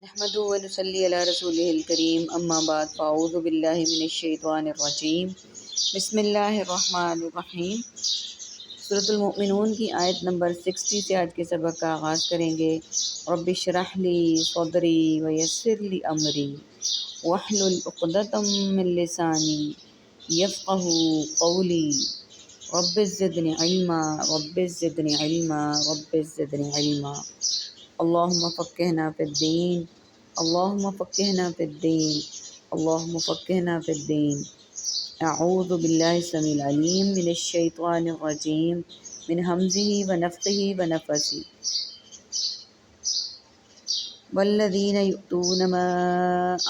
نحمدہ و نصلی علی رسولہ الکریم اما بعد فاعوذ باللہ من الشیطان الرجیم بسم اللہ الرحمن الرحیم۔ سورۃ المؤمنون کی آیت نمبر 60 سے آج کے سبق کا آغاز کریں گے۔ رب اشرح لی صدری ویسر لی امری واحلل عقدۃ من لسانی یفقہوا قولی رب زدنی علما رب زدنی علما رب زدنی علما۔ اللہم فقہنا فی الدین اللہم فقہنا فی الدین اللہم فقہنا فی الدین۔ اعوذ باللہ السمیع العلیم من الشیطان الرجیم من ہمزہ ونفخہ ونفثہ۔ والذین یؤتون ما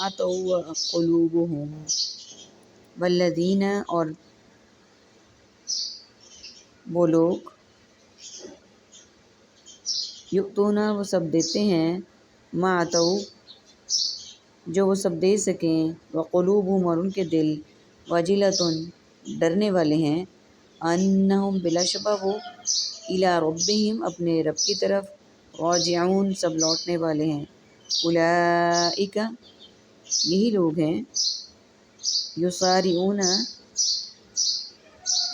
آتوا قلوبہم، والذین اور وہ لوگ، یؤتون وہ سب دیتے ہیں، ما آتوا جو وہ سب دے سکیں، وقلوبہم اور ان کے دل، واجلۃ ڈرنے والے ہیں، انہم بلا شبہ وہ، الی ربہم اپنے رب کی طرف، راجعون سب لوٹنے والے ہیں، اولئک یہی لوگ ہیں، یسارعون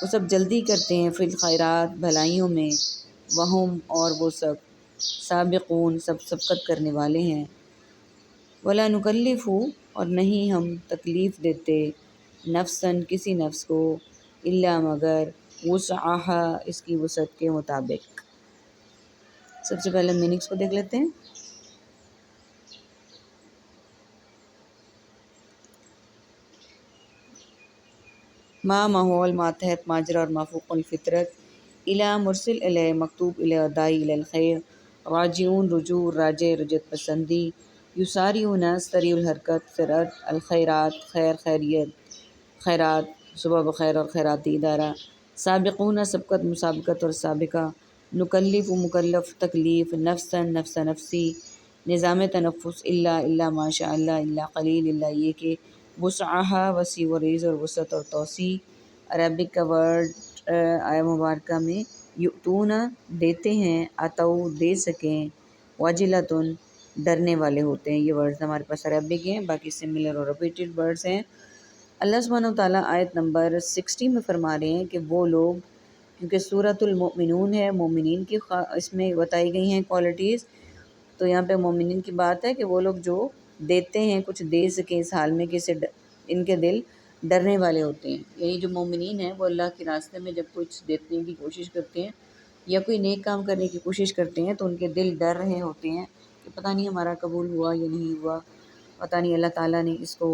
وہ سب جلدی کرتے ہیں، فی الخیرات بھلائیوں میں، وہم اور وہ سب، سابقون سب سبقت کرنے والے ہیں، ولا نکلف اور نہیں ہم تکلیف دیتے، نفساً کسی نفس کو، الا مگر وسعہا اس کی وسعت کے مطابق۔ سب سے پہلے میننگس کو دیکھ لیتے ہیں۔ ما ماحول، ماتحت ماجرا اور مافوق الفطرت، الی مرسل الی مکتوب الی داعی الی الخیر، راجعون رجوع راجع رجعت پسندی، یسارعون سریع الحرکت سرعت، الخیرات خیر خیریت خیرات صبح بخیر اور خیراتی ادارہ، سابقون سبقت مسابقت اور سابقہ، نکلف مکلف تکلیف، نفسا نفس نفسی نظام تنفس، الا ما شاء اللہ الا قلیل الا یہ کہ، وسعہا وسیع و ریز اور وسعت اور توسیع۔ عربک کا ورڈ آیہ مبارکہ میں یؤتون دیتے ہیں، اتوا دے سکیں، واجلۃ ڈرنے والے ہوتے ہیں۔ یہ ورڈز ہمارے پاس عربک ہیں، باقی سملر اور ریپیٹڈ ورڈز ہیں۔ اللہ سبحانہ وتعالیٰ آیت نمبر 60 میں فرما رہے ہیں کہ وہ لوگ، کیونکہ سورۃ المؤمنون ہے، مومنین کی اس میں بتائی گئی ہیں کوالٹیز، تو یہاں پہ مومنین کی بات ہے کہ وہ لوگ جو دیتے ہیں، کچھ دے سکیں اس حال میں کہ ان کے دل ڈرنے والے ہوتے ہیں۔ یعنی جو مومنین ہیں وہ اللہ کے راستے میں جب کچھ دینے کی کوشش کرتے ہیں یا کوئی نیک کام کرنے کی کوشش کرتے ہیں تو ان کے دل ڈر رہے ہوتے ہیں کہ پتہ نہیں ہمارا قبول ہوا یا نہیں ہوا، پتہ نہیں اللہ تعالیٰ نے اس کو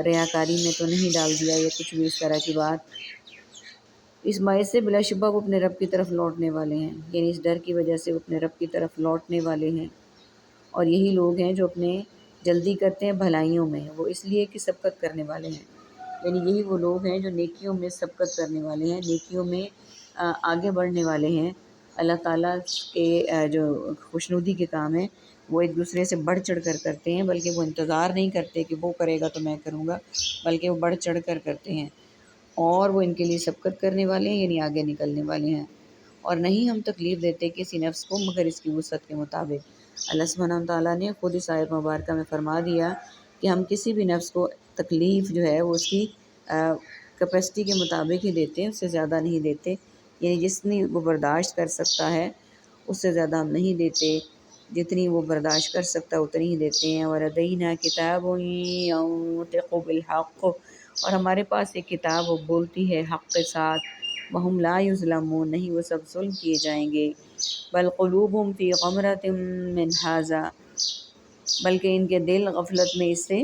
ریاکاری میں تو نہیں ڈال دیا یا کچھ بھی اس طرح کی بات۔ اس باعث سے بلا شبہ وہ اپنے رب کی طرف لوٹنے والے ہیں، یعنی اس ڈر کی وجہ سے وہ اپنے رب کی طرف لوٹنے والے ہیں۔ اور یہی لوگ ہیں جو اپنے جلدی کرتے ہیں بھلائیوں میں، وہ اس لیے کہ سبقت کرنے والے ہیں، یعنی یہی وہ لوگ ہیں جو نیکیوں میں سبقت کرنے والے ہیں، نیکیوں میں آگے بڑھنے والے ہیں۔ اللہ تعالیٰ کے جو خوشنودی کے کام ہیں وہ ایک دوسرے سے بڑھ چڑھ کر کرتے ہیں، بلکہ وہ انتظار نہیں کرتے کہ وہ کرے گا تو میں کروں گا، بلکہ وہ بڑھ چڑھ کر کرتے ہیں، اور وہ ان کے لیے سبقت کرنے والے ہیں، یعنی آگے نکلنے والے ہیں۔ اور نہیں ہم تکلیف دیتے کسی نفس کو مگر اس کی وسعت کے مطابق۔ اللہ سبحانہ وتعالیٰ نے خود اس آیت مبارکہ میں فرما دیا کہ ہم کسی بھی نفس کو تکلیف جو ہے وہ اس کی کیپیسٹی کے مطابق ہی دیتے ہیں، اس سے زیادہ نہیں دیتے، یعنی جتنی وہ برداشت کر سکتا ہے اس سے زیادہ ہم نہیں دیتے، جتنی وہ برداشت کر سکتا اتنی ہی دیتے ہیں۔ وَلَدَيْنَا كِتَابٌ يَنطِقُ بِالْحَقِّ اور ہمارے پاس ایک کتاب وہ بولتی ہے حق کے ساتھ، وَهُمْ لَا يُظْلَمُونَ نہیں وہ سب ظلم کیے جائیں گے، بل قلوبہم فی غمرۃ من ھذا بلکہ ان کے دل غفلت میں اس سے،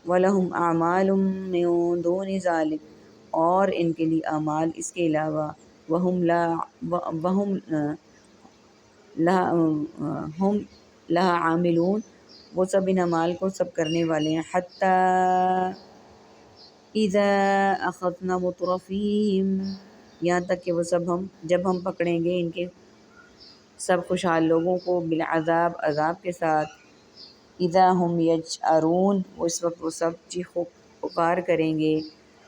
وَلَهُمْ أَعْمَالٌ مِّن دُونِ ذَلِكَ اور ان کے لیے اعمال اس کے علاوہ، وَهُمْ لَهَا عاملون وہ سب ان اعمال کو سب کرنے والے ہیں، حَتَّى اذا اخذنا مترفیہم یہاں تک کہ وہ سب جب ہم پکڑیں گے ان کے سب خوشحال لوگوں کو، بالعذاب عذاب کے ساتھ، اذا ہم یجأرون اس وقت وہ سب چیخ و پکار کریں گے،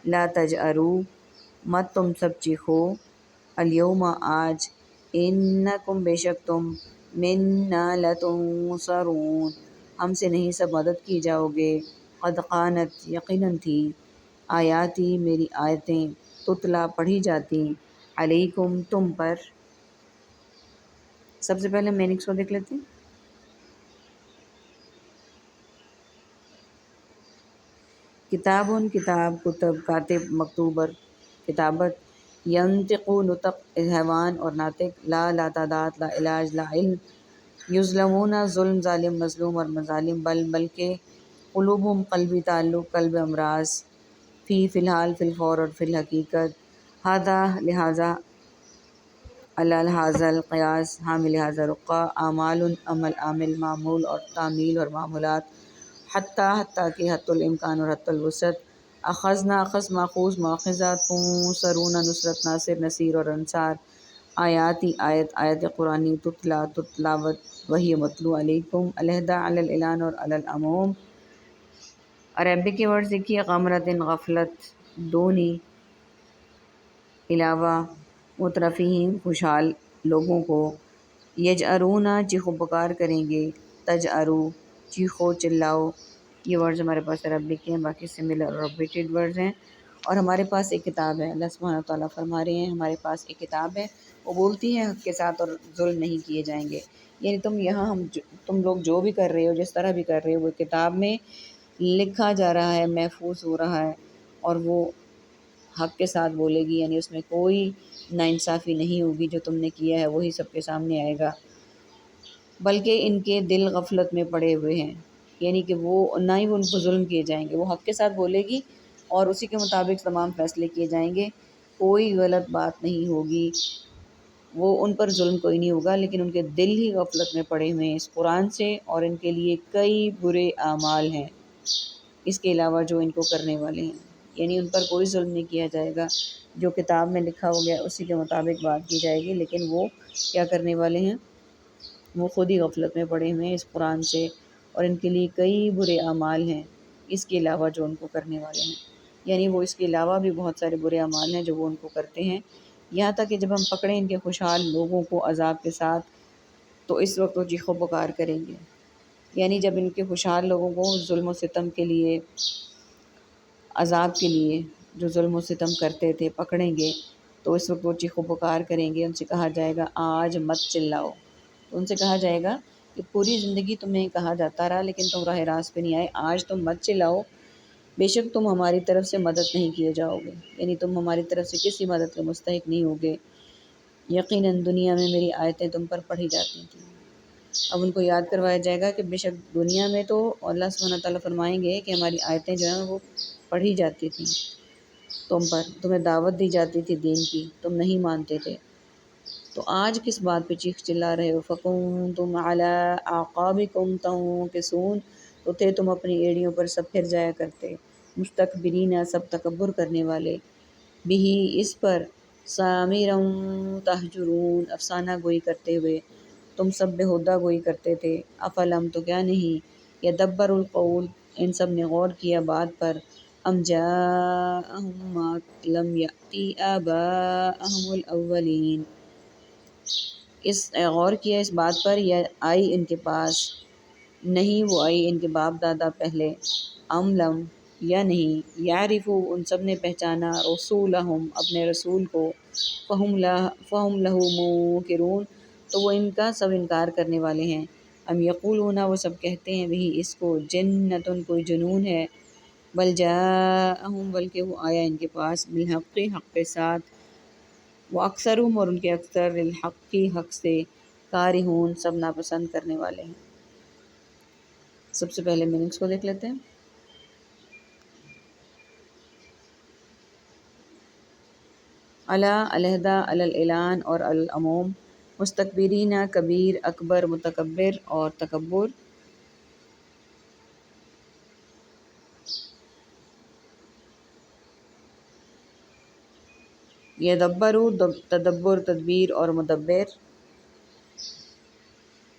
لا تجأروا مت تم سب چیخو، الیوم آج، انکم بے شک تم، منا لتنصرون ہم سے نہیں سب مدد کی جاؤ گے۔ قد قانت یقیناً تھی، آیاتی میری آیتیں، تتلا پڑھی جاتی، علیکم تم پر۔ سب سے پہلے میننگس کو دیکھ لیتے ہیں۔ کتاب کتاب، کتب کاتب مکتوب اور کتابت، ینطق نطق حیوان اور ناطق، لا تعداد، لا علاج، لا علم، یظلمون ظلم ظالم مظلوم اور مظالم، بلکہ قلوبہم قلبی تعلق قلب امراض، فی الحال فی الفور اور فی الحقیقت، ہذا لہذا، الحاظ القیاس حامل لہذا رقع، اعمال عمل عامل، معمول اور تعمیل اور معمولات، حتیٰ کہ حتی الامکان اور حتی الوسعت، اخذنا اخذ ماخوذ مواخذہ، تنصرون نصرت ناصر نصیر اور انصار، آیاتی آیت قرآنی، تلاوت وہی متلو، علیکم علیحدہ، علی الاعلان اور علی العموم۔ عربک کے ورڈ دیکھیے، غمرۃ غفلت، دونی علاوہ، مترفین خوشحال لوگوں کو، یجأرون چیخو پکار کریں گے، تجأرو چیخو چلاؤ۔ یہ ورڈز ہمارے پاس عربک کے ہیں، باقی سملر اور ریپیٹڈ ورڈز ہیں۔ اور ہمارے پاس ایک کتاب ہے، اللہ سبحانہ تعالیٰ فرما رہے ہیں ہمارے پاس ایک کتاب ہے، وہ بولتی ہے حق کے ساتھ اور ظلم نہیں کیے جائیں گے۔ یعنی تم لوگ جو بھی کر رہے ہو، جس طرح بھی کر رہے ہو، وہ کتاب میں لکھا جا رہا ہے، محفوظ ہو رہا ہے، اور وہ حق کے ساتھ بولے گی، یعنی اس میں کوئی ناانصافی نہیں ہوگی، جو تم نے کیا ہے وہی سب کے سامنے آئے گا۔ بلکہ ان کے دل غفلت میں پڑے ہوئے ہیں، یعنی کہ وہ نہ ہی وہ ان کو ظلم کیے جائیں گے، وہ حق کے ساتھ بولے گی اور اسی کے مطابق تمام فیصلے کیے جائیں گے، کوئی غلط بات نہیں ہوگی، وہ ان پر ظلم کوئی نہیں ہوگا، لیکن ان کے دل ہی غفلت میں پڑے ہوئے ہیں اس قرآن سے، اور ان کے لیے کئی برے اعمال ہیں اس کے علاوہ جو ان کو کرنے والے ہیں۔ یعنی ان پر کوئی ظلم نہیں کیا جائے گا، جو کتاب میں لکھا ہو گیا اسی کے مطابق بات کی جائے گی، لیکن وہ کیا کرنے والے ہیں، وہ خود ہی غفلت میں پڑے ہوئے ہیں اس قرآن سے، اور ان کے لیے کئی برے اعمال ہیں اس کے علاوہ جو ان کو کرنے والے ہیں۔ یعنی وہ اس کے علاوہ بھی بہت سارے برے اعمال ہیں جو وہ ان کو کرتے ہیں، یہاں تک کہ جب ہم پکڑیں ان کے خوشحال لوگوں کو عذاب کے ساتھ، تو اس وقت وہ چیخو پکار کریں گے۔ یعنی جب ان کے خوشحال لوگوں کو ظلم و ستم کے لیے، عذاب کے لیے، جو ظلم و ستم کرتے تھے، پکڑیں گے، تو اس وقت وہ چیخو پکار کریں گے، ان سے کہا جائے گا آج مت چلاؤ۔ تو ان سے کہا جائے گا کہ پوری زندگی تمہیں کہا جاتا رہا لیکن تم راہ راست پہ نہیں آئے، آج تم مت چلاؤ، بے شک تم ہماری طرف سے مدد نہیں کیے جاؤ گے، یعنی تم ہماری طرف سے کسی مدد کے مستحق نہیں ہوگے، یقیناً دنیا میں میری آیتیں تم پر پڑھی جاتی تھیں۔ اب ان کو یاد کروایا جائے گا کہ بے شک دنیا میں تو اللہ سبحانہ تعالیٰ فرمائیں گے کہ ہماری آیتیں جو ہیں وہ پڑھی جاتی تھیں تم پر، تمہیں دعوت دی جاتی تھی دین کی، تم نہیں مانتے تھے، تو آج کس بات پہ چیخ چلا رہے ہو؟ فَكُنتُمْ عَلَىٰ أَعْقَابِكُمْ تَنكِصُونَ، تو تھے تم اپنی ایڑیوں پر سب پھر جایا کرتے، مستکبرین سب تکبر کرنے والے، بِہِ اس پر، سامراً تہجرون افسانہ گوئی کرتے ہوئے، تم سب بےہودہ گوئی کرتے تھے، افلم تو کیا نہیں، یدبر القول ان سب نے غور کیا بات پر، ام جاءہم ما لم یأتی آباءہم الاولین، اس غور کیا اس بات پر، یا آئی ان کے پاس، نہیں وہ آئی ان کے باپ دادا پہلے، ام لم یا نہیں، یعرفو ان سب نے پہچانا، رسولہم اپنے رسول کو، فہم لہ منکرون تو وہ ان کا سب انکار کرنے والے ہیں، ام یقولون وہ سب کہتے ہیں بھی اس کو، جنتن کوئی جنون ہے، بل جاءہم بلکہ وہ آیا ان کے پاس، بالحق حق کے ساتھ، وہ اکثرہم اور ان کے اکثر، للحق کی حق سے، کارہون سب ناپسند کرنے والے ہیں۔ سب سے پہلے میننگس کو دیکھ لیتے ہیں۔ علی علیحدہ، علی الاعلان اور علی العموم، مستکبرین کبیر اکبر متکبر اور تکبر، یدبروا تدبر تدبیر اور مدبر،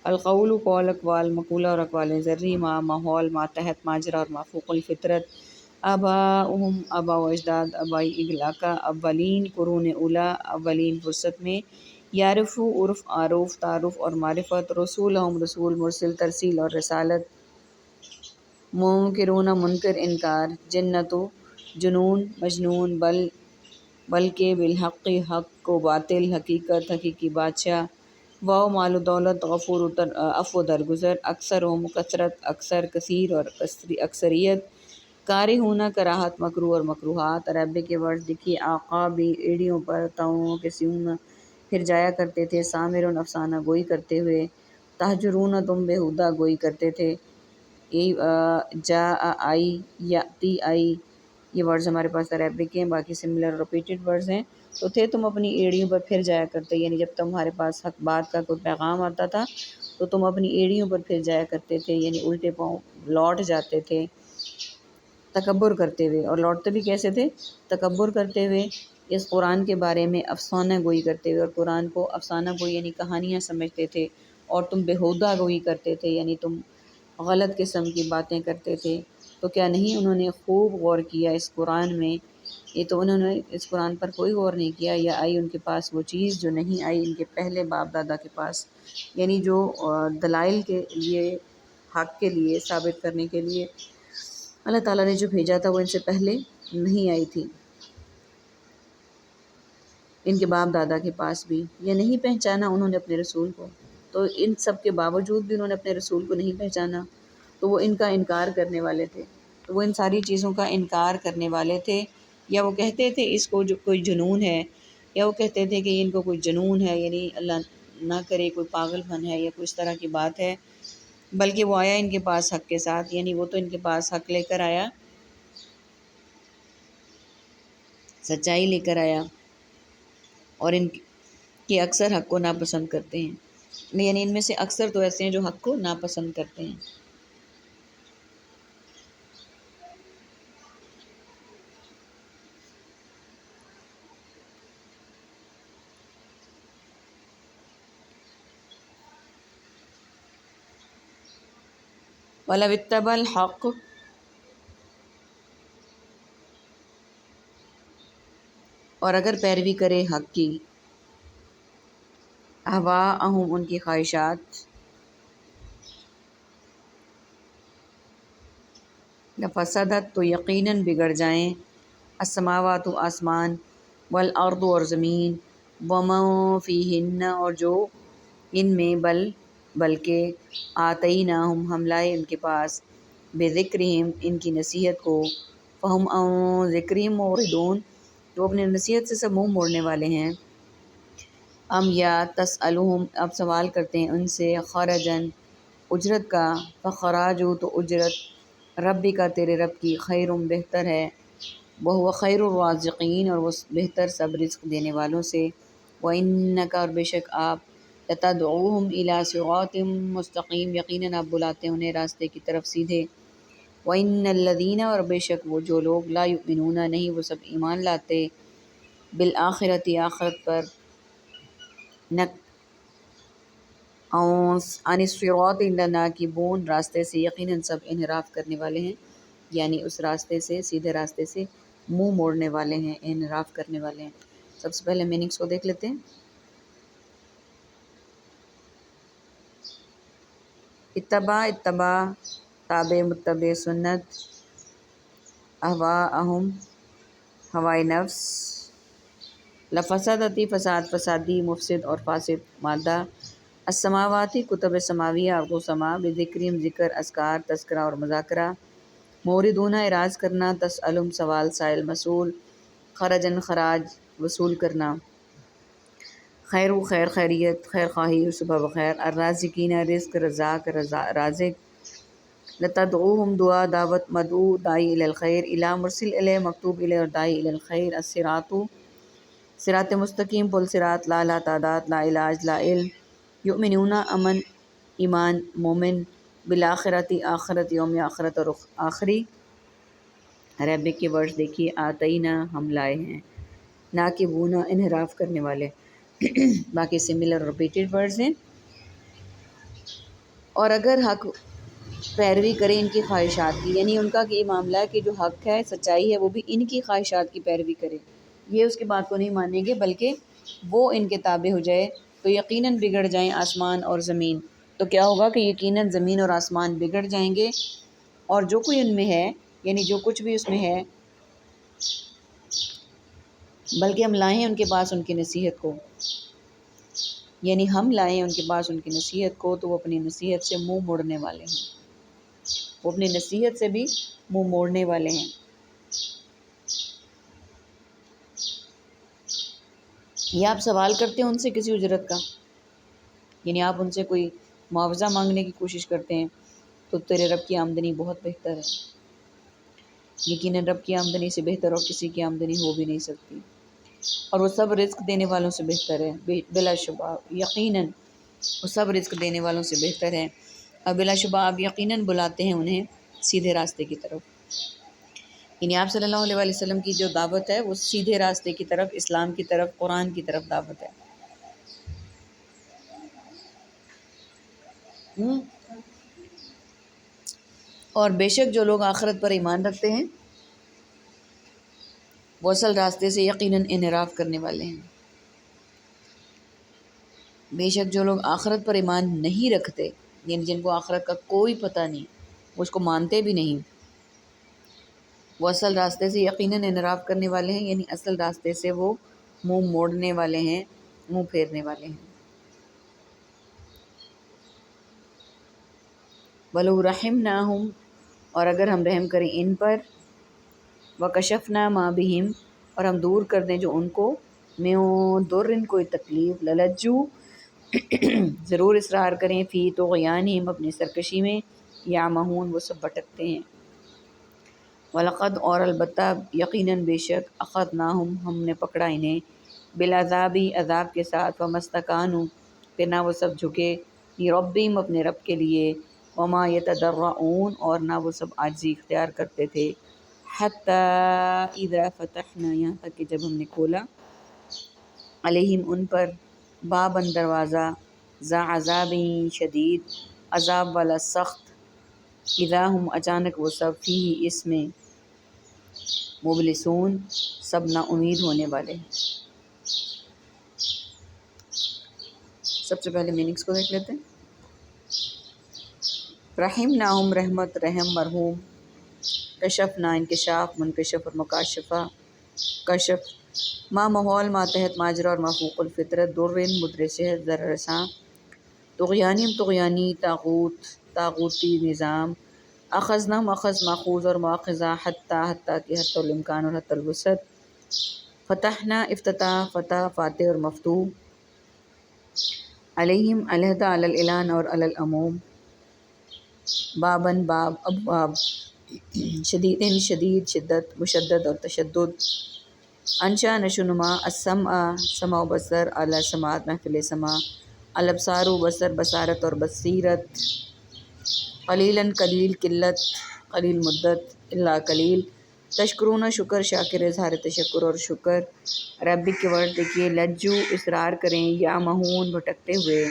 القول قول اقوال مقولہ اور اقوال ذری، ماحول ماتحت ماجرا اور مافوق الفطرت، آباؤہم آباء و اجداد، آبائی علاقہ، اولین قرون اولیٰ اولین فرصت میں، یعرفو عرف تعارف اور معرفت، رسولہم رسول مرسل ترسیل اور رسالت، منکرون منکر انکار، جنت جنون مجنون، بلکہ بالحق حق کو باطل، حقیقت حقیقی بادشاہ، واو مال و دولت، غفور عفو درگزر، اکثر و مکثرت اکثر کثیر اور اکثریت، کارہ ہونا کراہت، مکروہ اور مکروہات۔ عربک کے ورڈ دیکھیے، آقا بھی ایڑیوں پر، تاؤں کے سیون پھر جایا کرتے تھے، سامرون افسانہ گوئی کرتے ہوئے، تہجرون تم بےہودہ گوئی کرتے تھے، جا آئی، یاتی آئی، یہ ورڈز ہمارے پاس عربک ہیں، باقی سملر ریپیٹڈ ورڈز ہیں۔ تو تھے تم اپنی ایڑیوں پر پھر جایا کرتے، یعنی جب تمہارے پاس حق بات کا کوئی پیغام آتا تھا تو تم اپنی ایڑیوں پر پھر جایا کرتے تھے، یعنی الٹے پاؤں لوٹ جاتے تھے تکبر کرتے ہوئے، اور لوٹتے بھی کیسے تھے؟ تکبر کرتے ہوئے، اس قرآن کے بارے میں افسانہ گوئی کرتے ہوئے، اور قرآن کو افسانہ گوئی یعنی کہانیاں سمجھتے تھے، اور تم بےہودہ گوئی کرتے تھے، یعنی تم غلط قسم کی باتیں کرتے تھے۔ تو کیا نہیں انہوں نے خوب غور کیا اس قرآن میں؟ یہ تو انہوں نے اس قرآن پر کوئی غور نہیں کیا، یا آئی ان کے پاس وہ چیز جو نہیں آئی ان کے پہلے باپ دادا کے پاس، یعنی جو دلائل کے لیے، حق کے لیے ثابت کرنے کے لیے اللہ تعالیٰ نے جو بھیجا تھا وہ ان سے پہلے نہیں آئی تھی، ان کے باپ دادا کے پاس بھی، یا نہیں پہچانا انہوں نے اپنے رسول کو۔ تو ان سب کے باوجود بھی انہوں نے اپنے رسول کو نہیں پہچانا، تو وہ ان کا انکار کرنے والے تھے، تو وہ ان ساری چیزوں کا انکار کرنے والے تھے، یا وہ کہتے تھے اس کو جو کوئی جنون ہے، یا وہ کہتے تھے کہ ان کو کوئی جنون ہے، یعنی اللہ نہ کرے کوئی پاگل پن ہے یا کوئی اس طرح کی بات ہے، بلکہ وہ آیا ان کے پاس حق کے ساتھ، یعنی وہ تو ان کے پاس حق لے کر آیا، سچائی لے کر آیا، اور ان کے اکثر حق کو ناپسند کرتے ہیں، یعنی ان میں سے اکثر تو ایسے ہیں جو حق کو ناپسند کرتے ہیں۔ وَلَوِ اتَّبَعَ الْحَقُّ، اور اگر پیروی کرے حق کی، اہواءہم ان کی خواہشات، لفسدت تو یقیناً بگڑ جائیں، السماوات آسمان، والارض اور زمین، ومن فیہن اور جو ان میں، بلکہ آتیناہم ہم لائے ان کے پاس، بذکرہم ان کی نصیحت کو، فہم عن ذکرہم معرضون تو اپنے نصیحت سے سب منہ موڑنے والے ہیں، ام یا تسألہم اب سوال کرتے ہیں ان سے، خرجن اجرت کا، فخراج تو اجرت، ربی کا تیرے رب کی، خیر بہتر ہے، وہو خیر الرازقین اور وہ بہتر سب رزق دینے والوں سے، وَإِنَّكَ اور بے شک آپ، لَتَدْعُوهُمْ إِلَىٰ صِرَاطٍ مستقیم یقیناً آپ بلاتے ہیں انہیں راستے کی طرف سیدھے، وَإِنَّ الَّذِينَ اور بے شک وہ جو لوگ، لا یؤمنون نہیں وہ سب ایمان لاتے، بالآخرۃ آخرت پر، عن الصراط لناکبون راستے سے یقیناً سب انحراف کرنے والے ہیں، یعنی اس راستے سے، سیدھے راستے سے منہ موڑنے والے ہیں، انحراف کرنے والے ہیں۔ سب سے پہلے میننگس کو دیکھ لیتے ہیں۔ اتباع تابع متبع سنت، اہواءہم ہوائے نفس، لفسدتی فسادی، مفسد اور فاسد مادہ، السماواتی کتب سماویہ ارض سما، بذکرہم ذکر، اذکار تذکرہ اور مذاکرہ، موردون اعراض کرنا، تسألہم سوال سائل مسئول، خرجن خراج وصول کرنا، خیر خیریت خیر خواہی صبح بخیر، الرازقین رزق رزاق رازق، لتدعوہم دعا دعوت، مدعو داعی الی الخیر، الی مرسل الی مکتوب الی اور داعی الی الخیر، الصراط صراط مستقیم، پل صراط، لا تعداد، لا علاج، لا علم، یؤمنون امن ایمان، مومن، بالآخرۃ آخرت یوم آخرت اور آخری۔ عربک کے ورڈز دیکھیے، آتینا ہم لائے ہیں، ناکبون انحراف کرنے والے، باقی سملر ریپیٹڈ ورڈز ہیں۔ اور اگر حق پیروی کرے ان کی خواہشات کی، یعنی ان کا کہ یہ معاملہ ہے کہ جو حق ہے سچائی ہے وہ بھی ان کی خواہشات کی پیروی کرے، یہ اس کی بات کو نہیں مانیں گے بلکہ وہ ان کے تابع ہو جائے، تو یقیناً بگڑ جائیں آسمان اور زمین، تو کیا ہوگا کہ یقیناً زمین اور آسمان بگڑ جائیں گے، اور جو کوئی ان میں ہے، یعنی جو کچھ بھی اس میں ہے، بلکہ ہم لائیں ان کے پاس ان کی نصیحت کو، یعنی ہم لائیں ان کے پاس ان کی نصیحت کو، تو وہ اپنی نصیحت سے منہ موڑنے والے ہیں، وہ اپنی نصیحت سے بھی منہ موڑنے والے ہیں۔ یا آپ سوال کرتے ہیں ان سے کسی اجرت کا، یعنی آپ ان سے کوئی معاوضہ مانگنے کی کوشش کرتے ہیں، تو تیرے رب کی آمدنی بہت بہتر ہے، یقیناً رب کی آمدنی سے بہتر اور کسی کی آمدنی ہو بھی نہیں سکتی، اور وہ سب رزق دینے والوں سے بہتر ہے، بلا شبہ یقیناً وہ سب رزق دینے والوں سے بہتر ہے، اور بلا شبہ آپ یقیناً بلاتے ہیں انہیں سیدھے راستے کی طرف، یعنی آپ صلی اللہ علیہ وآلہ وسلم کی جو دعوت ہے وہ سیدھے راستے کی طرف، اسلام کی طرف، قرآن کی طرف دعوت ہے۔ اور بے شک جو لوگ آخرت پر ایمان رکھتے ہیں وہ اصل راستے سے یقیناً انحراف کرنے والے ہیں۔ بے شک جو لوگ آخرت پر ایمان نہیں رکھتے، یعنی جن کو آخرت کا کوئی پتہ نہیں، وہ اس کو مانتے بھی نہیں، وہ اصل راستے سے یقیناً انحراف کرنے والے ہیں، یعنی اصل راستے سے وہ منہ موڑنے والے ہیں، منہ پھیرنے والے ہیں۔ وَلَوْ رَحِمْنَاهُمْ، اور اگر ہم رحم کریں ان پر، وَكَشَفْنَا مَا بِهِمْ، اور ہم دور کر دیں جو ان کو، مِن ضُرٍ کوئی تکلیف، لَلَجُّوا ضرور اصرار کریں، فی طغیانہم اپنی سرکشی میں، یعمہون وہ سب بھٹکتے ہیں، وَلَقَدْ اور البتہ یقیناً بے شک، اخذناہم ہم نے پکڑا انہیں، بالعذاب عذاب کے ساتھ، فمستکانوا پھر نہ وہ سب جھکے، لربہم اپنے رب کے لیے، وما یتضرعون اور نہ وہ سب عاجزی اختیار کرتے تھے، حتی اذا فتحنا یہاں تک کہ جب ہم نے کھولا، علیہم ان پر، باباً دروازہ، ذا عذاب شدید عذاب والا سخت، اذا ہم اچانک وہ سب فیہ اس میں، مبلسون سب نا امید ہونے والے ہیں۔ سب سے پہلے میننگس کو دیکھ لیتے ہیں۔ رحمناہم رحمت، رحم، مرحوم، کشفنا انکشاف، منکشف اور مکاشفہ، کشف، ما ماحول، ماتحت ماجرا اور مافوق الفطرت، درن مدرسہ ذر رساں، طغیانیم طغیانی، طاغوت طاغوتی نظام، اخذناہم اخذ ماخوذ اور مواخذہ، حتیٰ کہ حتی الامکان اور حتی الوسط، فتحنا افتتاح، فتح فاتح اور مفتوح، علیہم علیحدہ، علی الاعلان اور علی العموم، باباً باب، ابواب، شدیدن شدید شدت، مشدد اور تشدد، انشا نشونما، السمع سمع و بصر، اعلیٰ سماعت محفل سماع، الابصار بصر بصارت اور بصیرت، قلیلاً قلیل قلت، قلیل مدت، الا قلیل، تشکرون شکر، شاکر اظہار تشکر اور شکر، عربک کے ورڈ دیکھیے، لجو اصرار کریں، یا مہون بھٹکتے ہوئے،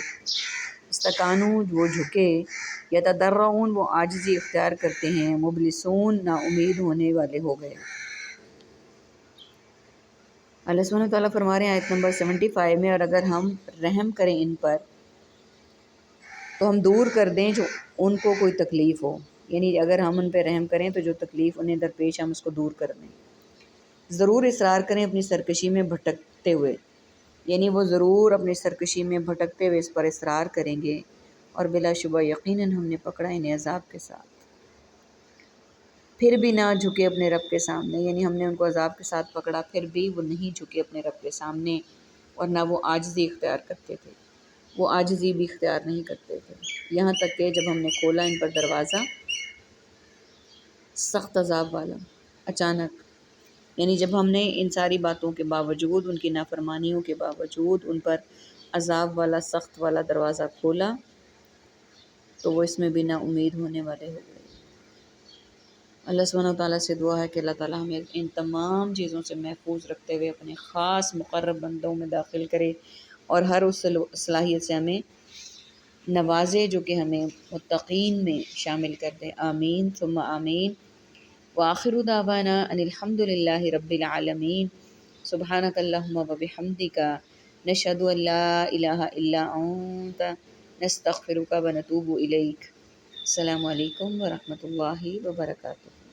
استکانو وہ جھکے، یتضرعون وہ عاجزی اختیار کرتے ہیں، مبلسون نا امید ہونے والے ہو گئے۔ اللہ سبحانہ و تعالیٰ فرما رہے ہیں آیت نمبر 75 میں، اور اگر ہم رحم کریں ان پر تو ہم دور کر دیں جو ان کو کوئی تکلیف ہو، یعنی اگر ہم ان پہ رحم کریں تو جو تکلیف انہیں درپیش ہم اس کو دور کر دیں، ضرور اصرار کریں اپنی سرکشی میں بھٹکتے ہوئے، یعنی وہ ضرور اپنی سرکشی میں بھٹکتے ہوئے اس پر اصرار کریں گے، اور بلا شبہ یقیناً ہم نے پکڑا انہیں عذاب کے ساتھ، پھر بھی نہ جھکے اپنے رب کے سامنے، یعنی ہم نے ان کو عذاب کے ساتھ پکڑا پھر بھی وہ نہیں جھکے اپنے رب کے سامنے، اور نہ وہ عاجزی اختیار کرتے تھے، وہ عاجزی بھی اختیار نہیں کرتے تھے، یہاں تک کہ جب ہم نے کھولا ان پر دروازہ سخت عذاب والا، اچانک، یعنی جب ہم نے ان ساری باتوں کے باوجود، ان کی نافرمانیوں کے باوجود ان پر عذاب والا سخت والا دروازہ کھولا تو وہ اس میں بھی نا امید ہونے والے ہو گئے۔ اللہ سبحانہ و تعالیٰ سے دعا ہے کہ اللہ تعالیٰ ہمیں ان تمام چیزوں سے محفوظ رکھتے ہوئے اپنے خاص مقرب بندوں میں داخل کرے، اور ہر اس صلاحیت سے ہمیں نوازے جو کہ ہمیں متقین میں شامل کر دے، آمین ثم آمین۔ وآخر دعوانا ان الحمد للہ رب العالمین، سبحانک اللہم وبحمدک، نشہد ان لا الہ الا انت، نستغفرک ونتوب الیک۔ السلام علیکم ورحمۃ اللہ وبرکاتہ۔